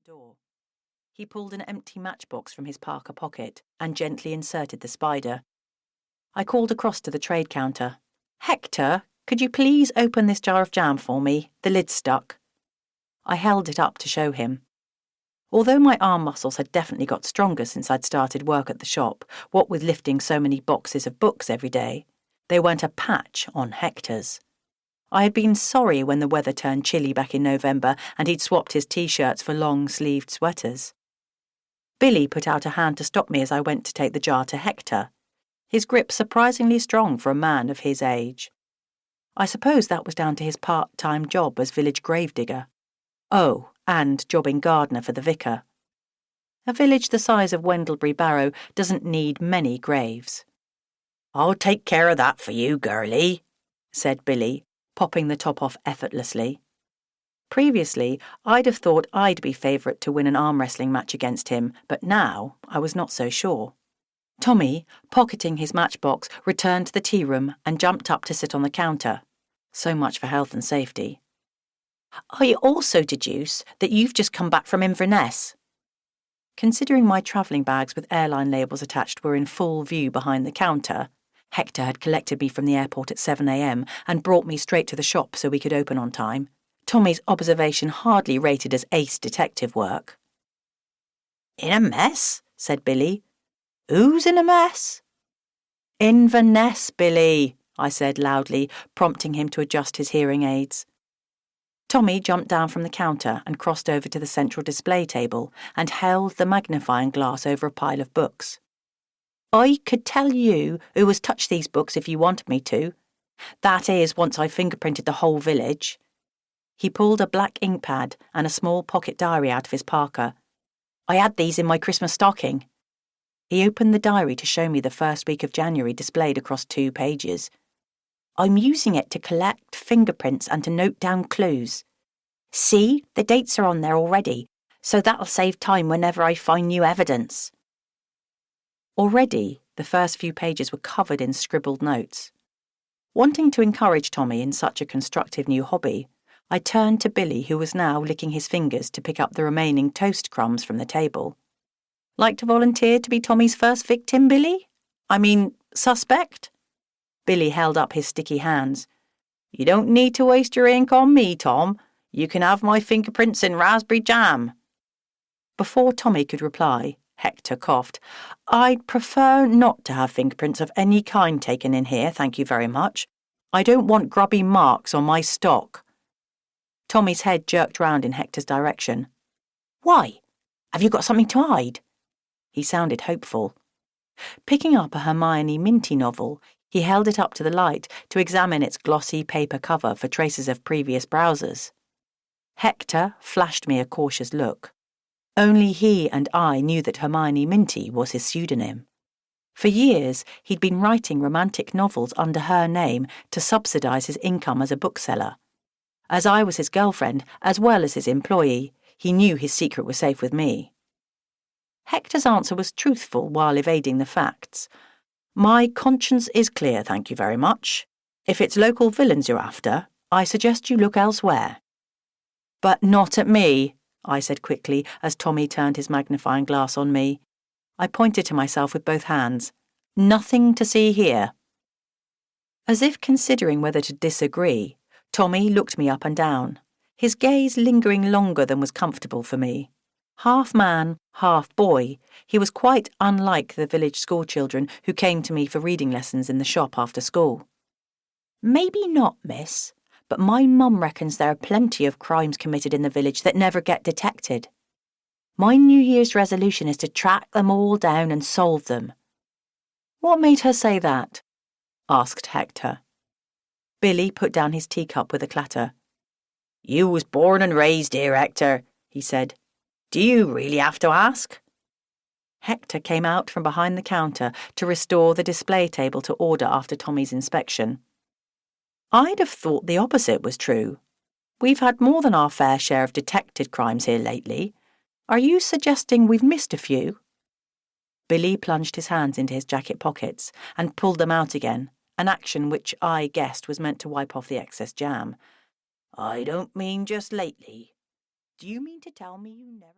door. He pulled an empty matchbox from his parka pocket and gently inserted the spider. I called across to the trade counter. "Hector, could you please open this jar of jam for me? The lid's stuck." I held it up to show him. Although my arm muscles had definitely got stronger since I'd started work at the shop, what with lifting so many boxes of books every day, they weren't a patch on Hector's. I had been sorry when the weather turned chilly back in November and he'd swapped his t-shirts for long-sleeved sweaters. Billy put out a hand to stop me as I went to take the jar to Hector, his grip surprisingly strong for a man of his age. I suppose that was down to his part-time job as village gravedigger. Oh, and jobbing gardener for the vicar. A village the size of Wendlebury Barrow doesn't need many graves. "I'll take care of that for you, girlie," said Billy, popping the top off effortlessly. Previously, I'd have thought I'd be favourite to win an arm wrestling match against him, but now I was not so sure. Tommy, pocketing his matchbox, returned to the tea room and jumped up to sit on the counter. So much for health and safety. "I also deduce that you've just come back from Inverness." Considering my travelling bags with airline labels attached were in full view behind the counter, Hector had collected me from the airport at 7 a.m. and brought me straight to the shop so we could open on time. Tommy's observation hardly rated as ace detective work. "In a mess?" said Billy. "Who's in a mess?" "Inverness, Billy," I said loudly, prompting him to adjust his hearing aids. Tommy jumped down from the counter and crossed over to the central display table and held the magnifying glass over a pile of books. "I could tell you who has touched these books if you wanted me to. That is, once I fingerprinted the whole village." He pulled a black ink pad and a small pocket diary out of his parka. "I had these in my Christmas stocking." He opened the diary to show me the first week of January displayed across 2 pages. "I'm using it to collect fingerprints and to note down clues. See, the dates are on there already, so that'll save time whenever I find new evidence." Already, the first few pages were covered in scribbled notes. Wanting to encourage Tommy in such a constructive new hobby, I turned to Billy, who was now licking his fingers to pick up the remaining toast crumbs from the table. "Like to volunteer to be Tommy's first victim, Billy? I mean, suspect?" Billy held up his sticky hands. "You don't need to waste your ink on me, Tom. You can have my fingerprints in raspberry jam." Before Tommy could reply, Hector coughed. "I'd prefer not to have fingerprints of any kind taken in here, thank you very much. I don't want grubby marks on my stock." Tommy's head jerked round in Hector's direction. "Why? Have you got something to hide?" He sounded hopeful. Picking up a Hermione Minty novel, he held it up to the light to examine its glossy paper cover for traces of previous browsers. Hector flashed me a cautious look. Only he and I knew that Hermione Minty was his pseudonym. For years, he'd been writing romantic novels under her name to subsidise his income as a bookseller. As I was his girlfriend, as well as his employee, he knew his secret was safe with me. Hector's answer was truthful while evading the facts. "My conscience is clear, thank you very much. If it's local villains you're after, I suggest you look elsewhere." "But not at me," I said quickly as Tommy turned his magnifying glass on me. I pointed to myself with both hands. "Nothing to see here." As if considering whether to disagree, Tommy looked me up and down, his gaze lingering longer than was comfortable for me. Half man, half boy, he was quite unlike the village schoolchildren who came to me for reading lessons in the shop after school. "Maybe not, miss, but my mum reckons there are plenty of crimes committed in the village that never get detected. My New Year's resolution is to track them all down and solve them." "What made her say that?" asked Hector. Billy put down his teacup with a clatter. "You was born and raised here, Hector," he said. "Do you really have to ask?" Hector came out from behind the counter to restore the display table to order after Tommy's inspection. "I'd have thought the opposite was true. We've had more than our fair share of detected crimes here lately. Are you suggesting we've missed a few?" Billy plunged his hands into his jacket pockets and pulled them out again, an action which I guessed was meant to wipe off the excess jam. "I don't mean just lately. Do you mean to tell me you never..."